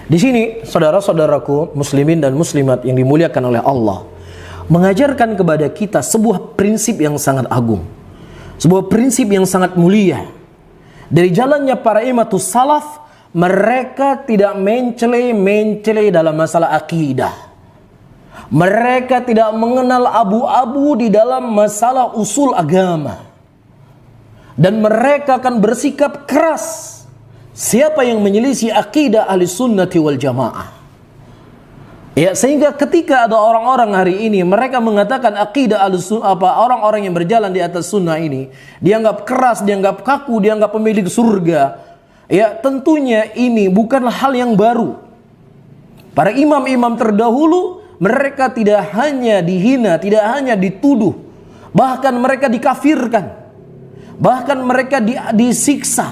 Di sini, saudara-saudaraku muslimin dan muslimat yang dimuliakan oleh Allah, mengajarkan kepada kita sebuah prinsip yang sangat agung, sebuah prinsip yang sangat mulia. Dari jalannya para imatus salaf, mereka tidak mencela dalam masalah akidah. Mereka tidak mengenal abu-abu di dalam masalah usul agama. Dan mereka akan bersikap keras siapa yang menyelisih akidah ahli sunnati wal jamaah. Ya, sehingga ketika ada orang-orang hari ini mereka mengatakan akidah ahli sunnah, orang-orang yang berjalan di atas sunnah ini dianggap keras, dianggap kaku, dianggap pemilik surga. Ya, tentunya ini bukanlah hal yang baru. Para imam-imam terdahulu mereka tidak hanya dihina, tidak hanya dituduh, bahkan mereka dikafirkan. Bahkan mereka disiksa.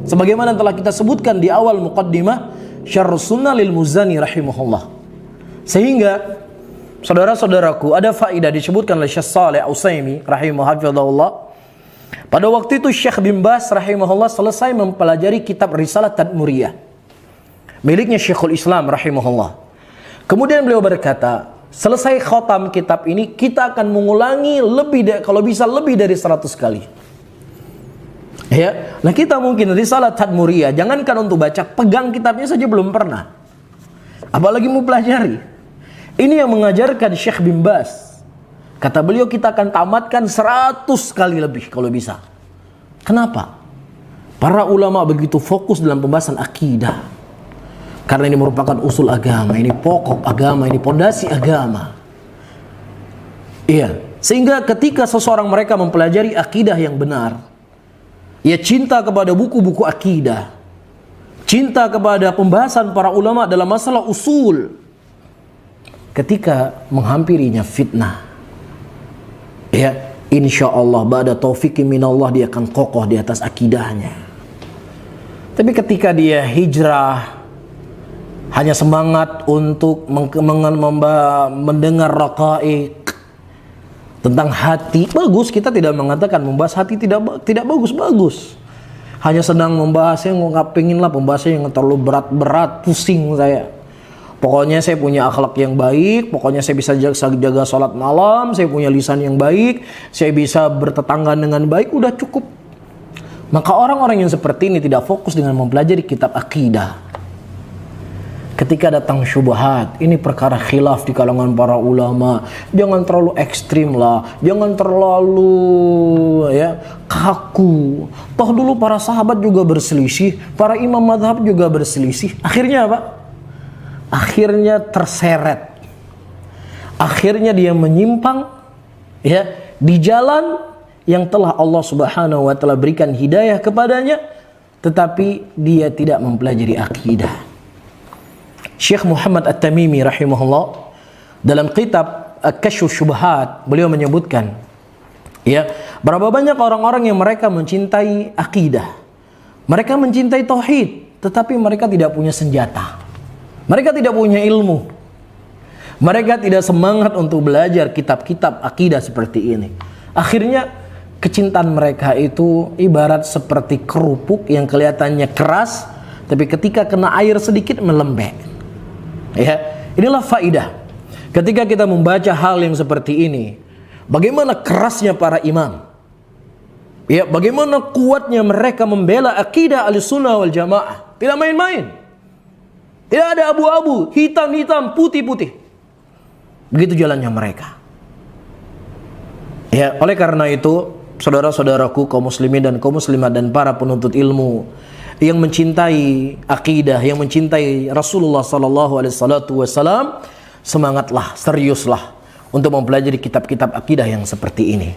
Sebagaimana telah kita sebutkan di awal muqaddimah Syarhus Sunnah lil Muzani rahimahullah. Sehingga saudara-saudaraku, ada faedah disebutkan oleh Syekh Shalih Al-Utsaimin rahimahullah. Pada waktu itu Syekh bin Baz rahimahullah selesai mempelajari kitab Risalah Tadmuriyah miliknya Syekhul Islam rahimahullah. Kemudian beliau berkata, selesai khotam kitab ini kita akan mengulangi kalau bisa lebih dari 100 kali. Ya, nah kita mungkin Risalah Tadmuriyah, jangankan untuk baca, pegang kitabnya saja belum pernah, apalagi mau pelajari. Ini yang mengajarkan Syekh bin Baz. Kata beliau kita akan tamatkan 100 kali lebih kalau bisa. Kenapa? Para ulama begitu fokus dalam pembahasan akidah, karena ini merupakan usul agama, ini pokok agama, ini pondasi agama. Iya, sehingga ketika seseorang mereka mempelajari akidah yang benar, ia cinta kepada buku-buku akidah, cinta kepada pembahasan para ulama dalam masalah usul. Ketika menghampirinya fitnah, ya, insya Allah ba'da taufiqi minallah dia akan kokoh di atas akidahnya. Tapi ketika dia hijrah, hanya semangat untuk mendengar raqaiq tentang hati, bagus, kita tidak mengatakan membahas hati tidak bagus. Hanya sedang membahas yang nggak pengen lah pembahasan yang terlalu berat-berat, pusing saya. Pokoknya saya punya akhlak yang baik, pokoknya saya bisa jaga sholat malam, saya punya lisan yang baik, saya bisa bertetangga dengan baik, udah cukup. Maka orang-orang yang seperti ini tidak fokus dengan mempelajari kitab akidah. Ketika datang syubhat, ini perkara khilaf di kalangan para ulama, jangan terlalu ekstrim lah, jangan terlalu kaku. Toh dulu para sahabat juga berselisih, para imam madhab juga berselisih. Akhirnya apa? Akhirnya terseret. Akhirnya dia menyimpang di jalan yang telah Allah Subhanahu wa taala berikan hidayah kepadanya, tetapi dia tidak mempelajari akidah. Syekh Muhammad At-Tamimi rahimahullah dalam kitab Kasyfus Syubhat beliau menyebutkan, berapa banyak orang-orang yang mereka mencintai akidah, mereka mencintai tauhid, tetapi mereka tidak punya senjata, mereka tidak punya ilmu, mereka tidak semangat untuk belajar kitab-kitab akidah seperti ini. Akhirnya kecintaan mereka itu ibarat seperti kerupuk yang kelihatannya keras, tapi ketika kena air sedikit melembek. Inilah faidah ketika kita membaca hal yang seperti ini. Bagaimana kerasnya para imam, bagaimana kuatnya mereka membela akidah Ahlussunnah wal Jamaah. Tidak main-main, tidak ada abu-abu, hitam-hitam, putih-putih. Begitu jalannya mereka. Oleh karena itu, saudara-saudaraku kaum muslimin dan kaum muslimat dan para penuntut ilmu yang mencintai akidah, yang mencintai Rasulullah sallallahu alaihi wasallam, semangatlah, seriuslah untuk mempelajari kitab-kitab akidah yang seperti ini.